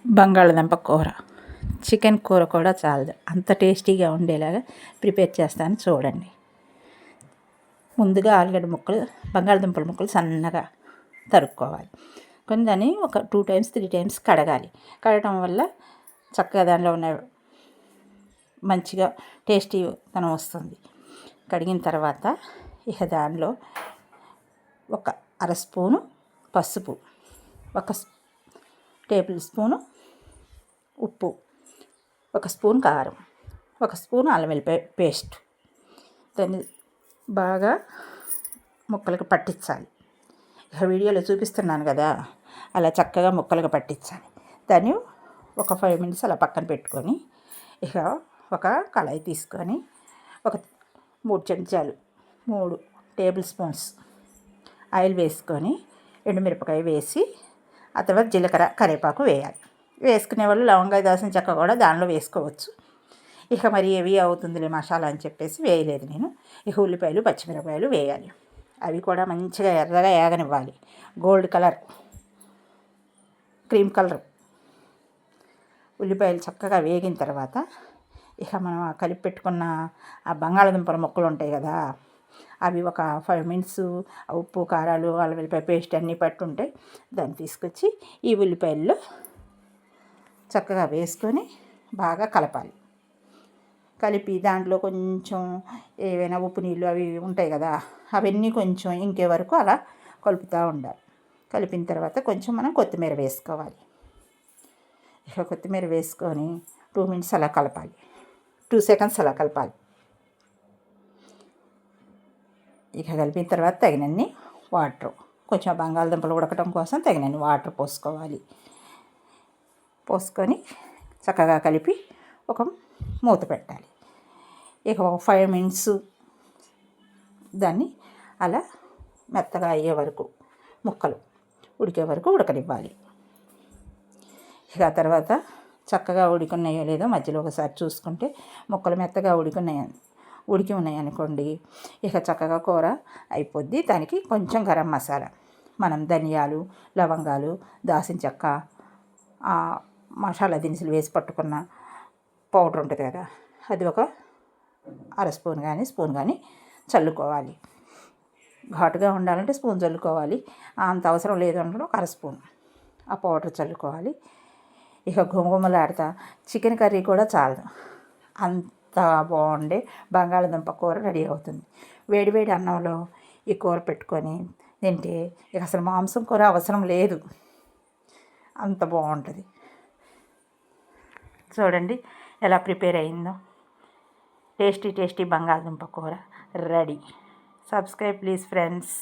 బంగాళదుంప కూర. చికెన్ కూర కూడా చాలదు, అంత టేస్టీగా ఉండేలాగా ప్రిపేర్ చేస్తాను చూడండి. ముందుగా ఆలుగడ్డ ముక్కలు, బంగాళదుంపల ముక్కలు సన్నగా తరుక్కోవాలి. కొన్ని దాన్ని ఒక 2 times 3 times కడగాలి. కడగటం వల్ల చక్కగా దానిలో ఉన్న మంచిగా టేస్టీతనం వస్తుంది. కడిగిన తర్వాత ఇక దానిలో ఒక అర స్పూను పసుపు, 1 టేబుల్ స్పూను ఉప్పు, 1 స్పూన్ కారం, 1 స్పూన్ అల్లం వెల్లిపాయ పేస్ట్, దాన్ని బాగా ముక్కలకు పట్టించాలి. ఇక వీడియోలో చూపిస్తున్నాను కదా, అలా చక్కగా ముక్కలకు పట్టించాలి. దాన్ని ఒక 5 minutes అలా పక్కన పెట్టుకొని ఇక ఒక కళాయి తీసుకొని ఒక 3 చెంచాలు 3 టేబుల్ స్పూన్స్ ఆయిల్ వేసుకొని ఎండుమిరపకాయ వేసి ఆ తర్వాత జీలకర్ర కరివేపాకు వేయాలి. వేసుకునే వాళ్ళు లవంగా దాల్చిన చెక్క కూడా దానిలో వేసుకోవచ్చు. ఇక మరి ఏవి అవుతుందిలే మసాలా అని చెప్పేసి వేయలేదు నేను. ఇక ఉల్లిపాయలు పచ్చిమిరపకాయలు వేయాలి. అవి కూడా మంచిగా ఎర్రగా ఏగనివ్వాలి. గోల్డ్ కలర్, క్రీమ్ కలర్ ఉల్లిపాయలు చక్కగా వేగిన తర్వాత ఇక మనం కలిపి పెట్టుకున్న ఆ బంగాళదుంపల ముక్కలు ఉంటాయి కదా, అవి ఒక 5 minutes ఉప్పు కారాలు అల్లం వెల్లిపాయ పేస్ట్ అన్నీ పట్టుంటే దాన్ని తీసుకొచ్చి ఈ ఉల్లిపాయల్లో చక్కగా వేసుకొని బాగా కలపాలి. కలిపి దాంట్లో కొంచెం ఏవైనా ఉప్పు నీళ్ళు అవి ఉంటాయి కదా, అవన్నీ కొంచెం ఇంకే వరకు అలా కలుపుతూ ఉండాలి. కలిపిన తర్వాత కొంచెం మనం కొత్తిమీర వేసుకోవాలి. ఇక కొత్తిమీర వేసుకొని 2 minutes అలా కలపాలి. 2 seconds అలా కలపాలి. ఇక కలిపిన తర్వాత తగినన్ని వాటర్, కొంచెం బంగాళదుంపలు ఉడకటం కోసం తగినన్ని వాటర్ పోసుకోవాలి. పోసుకొని చక్కగా కలిపి ఒక మూత పెట్టాలి. ఇక ఒక 5 minutes దాన్ని అలా మెత్తగా అయ్యే వరకు, ముక్కలు ఉడికే వరకు ఉడకనివ్వాలి. ఇక ఆ తర్వాత చక్కగా ఉడికున్నాయో లేదో మధ్యలో ఒకసారి చూసుకుంటే ముక్కలు మెత్తగా ఉడికి ఉన్నాయి అనుకోండి, ఇక చక్కగా కూర అయిపోద్ది. దానికి కొంచెం గరం మసాలా, మనం ధనియాలు, లవంగాలు, దాల్చిన చెక్క, మసాలా దినుసులు వేసి పట్టుకున్న పౌడర్ ఉంటుంది కదా, అది ఒక అర స్పూన్ కానీ స్పూన్ కానీ చల్లుకోవాలి. ఘాటుగా ఉండాలంటే స్పూన్ చల్లుకోవాలి. అంత అవసరం లేదు అంటే ఒక అర స్పూన్ ఆ పౌడర్ చల్లుకోవాలి. ఇక గుమగుమలాడుతా చికెన్ కర్రీ కూడా చాలదు, అంత బాగుండే బంగాళదుంప కూర రెడీ అవుతుంది. వేడివేడి అన్నంలో ఈ కూర పెట్టుకొని తింటే ఇక అసలు మాంసం కూర అవసరం లేదు, అంత బాగుంటుంది. చూడండి ఎలా ప్రిపేర్ అయిందో. టేస్టీ బంగాళదుంప కూర రెడీ. Subscribe please friends.